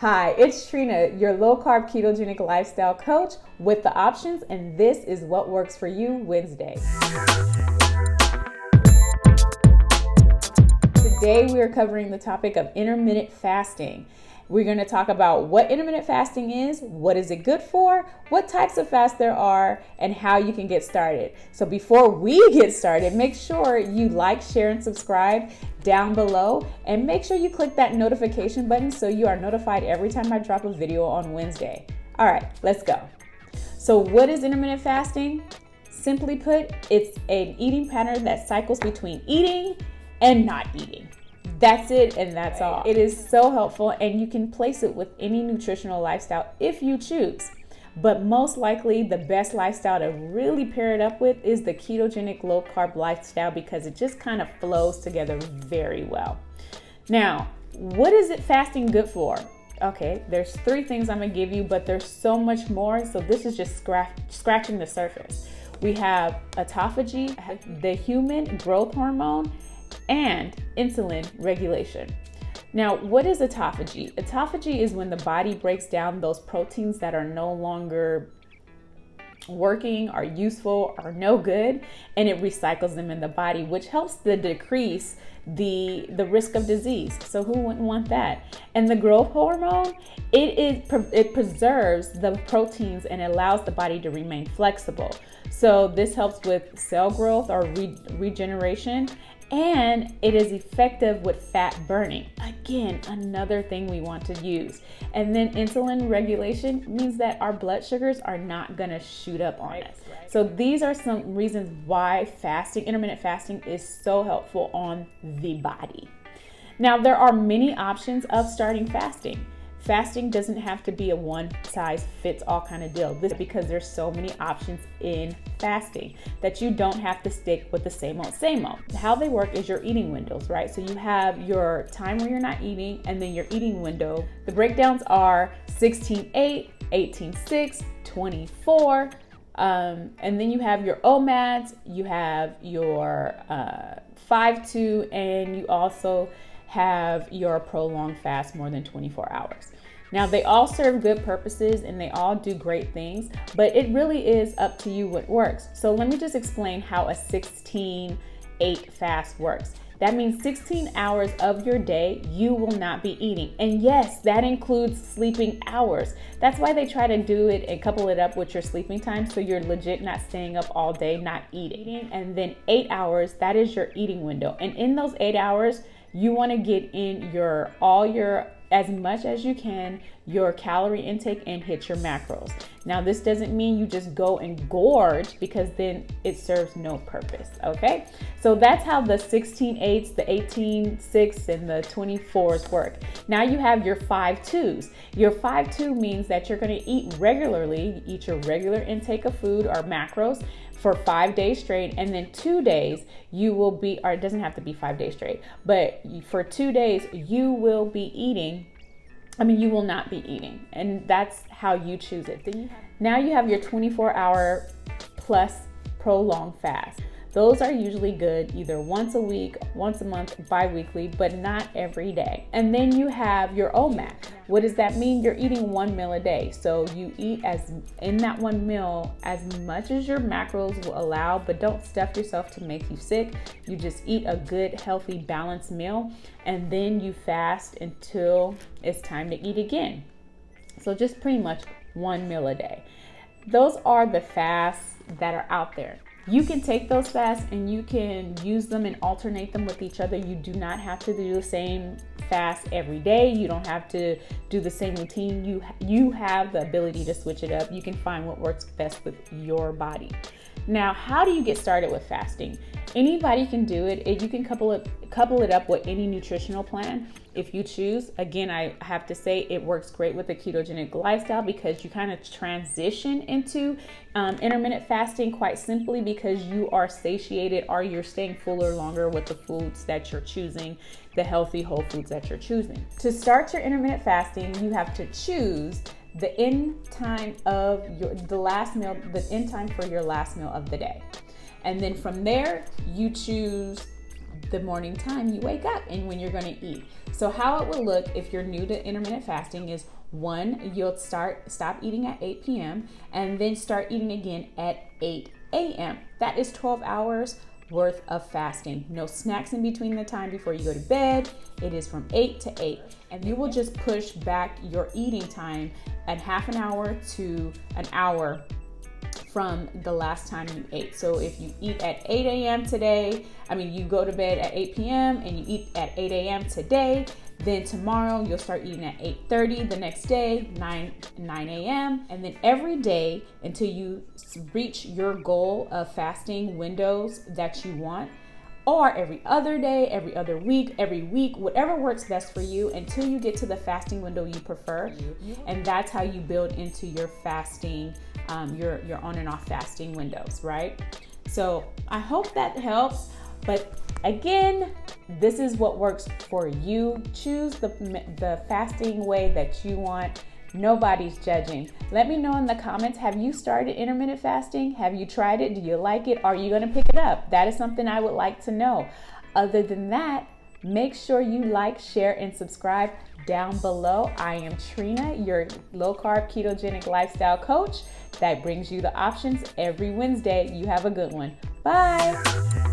Hi, it's Trina, your low-carb ketogenic lifestyle coach with the options, and this is what works for you Wednesday. Today we are covering the topic of intermittent fasting. We're going to talk about what intermittent fasting is, what is it good for, what types of fast there are, and how you can get started. So before we get started, make sure you like, share, and subscribe down below, and make sure you click that notification button so you are notified every time I drop a video on Wednesday. All right, let's go. So what is intermittent fasting? Simply put, it's an eating pattern that cycles between eating and not eating. That's it, and that's all. It is so helpful, and you can place it with any nutritional lifestyle if you choose. But most likely, the best lifestyle to really pair it up with is the ketogenic low-carb lifestyle, because it just kind of flows together very well. Now, what is it fasting good for? Okay, there's 3 things I'm gonna give you, but there's so much more, so this is just scratching the surface. We have autophagy, the human growth hormone, and insulin regulation. Now, what is autophagy? Autophagy is when the body breaks down those proteins that are no longer working, are useful, or no good, and it recycles them in the body, which helps to decrease the risk of disease. So who wouldn't want that? And the growth hormone, it preserves the proteins and allows the body to remain flexible. So this helps with cell growth or regeneration, and it is effective with fat burning. Again, another thing we want to use. And then insulin regulation means that our blood sugars are not gonna shoot up on us. So these are some reasons why intermittent fasting is so helpful on the body. Now, there are many options of starting fasting. Fasting doesn't have to be a one-size-fits-all kind of deal. This is because there's so many options in fasting that you don't have to stick with the same old. How they work is your eating windows, right? So you have your time where you're not eating, and then your eating window. The breakdowns are 16-8, 18-6, 24, and then you have your OMADs, you have your 5-2, and you also have your prolonged fast more than 24 hours. Now, they all serve good purposes and they all do great things, but it really is up to you what works. So let me just explain how a 16-8 fast works. That means 16 hours of your day you will not be eating. And yes, that includes sleeping hours. That's why they try to do it and couple it up with your sleeping time, so you're legit not staying up all day, not eating. And then 8 hours, that is your eating window. And in those 8 hours, you want to get in as much as you can, your calorie intake, and hit your macros. Now, this doesn't mean you just go and gorge, because then it serves no purpose, okay? So that's how the 16-8s, the 18-6, and the 24s work. Now you have your 5-2s. Your 5-2 means that you're gonna eat regularly, eat your regular intake of food or macros for 5 days straight, and then 2 days you will be, or it doesn't have to be 5 days straight, but for 2 days you will be eating. You will not be eating, and that's how you choose it. Now you have your 24-hour plus prolonged fast. Those are usually good either once a week, once a month, bi-weekly, but not every day. And then you have your OMAD. What does that mean? You're eating 1 meal a day. So you eat in that 1 meal as much as your macros will allow, but don't stuff yourself to make you sick. You just eat a good, healthy, balanced meal, and then you fast until it's time to eat again. So just pretty much 1 meal a day. Those are the fasts that are out there. You can take those fasts and you can use them and alternate them with each other. You do not have to do the same fast every day. You don't have to do the same routine. You have the ability to switch it up. You can find what works best with your body. Now, how do you get started with fasting? Anybody can do it. You can couple it up with any nutritional plan if you choose. Again, I have to say it works great with the ketogenic lifestyle, because you kind of transition into intermittent fasting quite simply because you are satiated, or you're staying fuller longer with the foods that you're choosing, the healthy whole foods that you're choosing. To start your intermittent fasting, you have to choose the end time for your last meal of the day. And then from there, you choose the morning time you wake up and when you're going to eat. So how it will look if you're new to intermittent fasting is 1, you'll stop eating at 8 p.m. and then start eating again at 8 a.m. That is 12 hours worth of fasting. No snacks in between the time before you go to bed. It is from 8 to 8. And you will just push back your eating time at half an hour to an hour from the last time you ate. So if you eat at 8 a.m. today, you go to bed at 8 p.m. and you eat at 8 a.m. today, then tomorrow you'll start eating at 8:30, the next day 9 a.m. and then every day until you reach your goal of fasting windows that you want, or every other day, every other week, every week, whatever works best for you until you get to the fasting window you prefer. And that's how you build into your fasting, your on and off fasting windows, right? So I hope that helps. But again, this is what works for you. Choose the fasting way that you want. Nobody's judging. Let me know in the comments, have you started intermittent fasting? Have you tried it? Do you like it? Are you going to pick it up? That is something I would like to know. Other than that, make sure you like, share, and subscribe down below. I am Trina, your low-carb ketogenic lifestyle coach that brings you the options every Wednesday. You have a good one. Bye.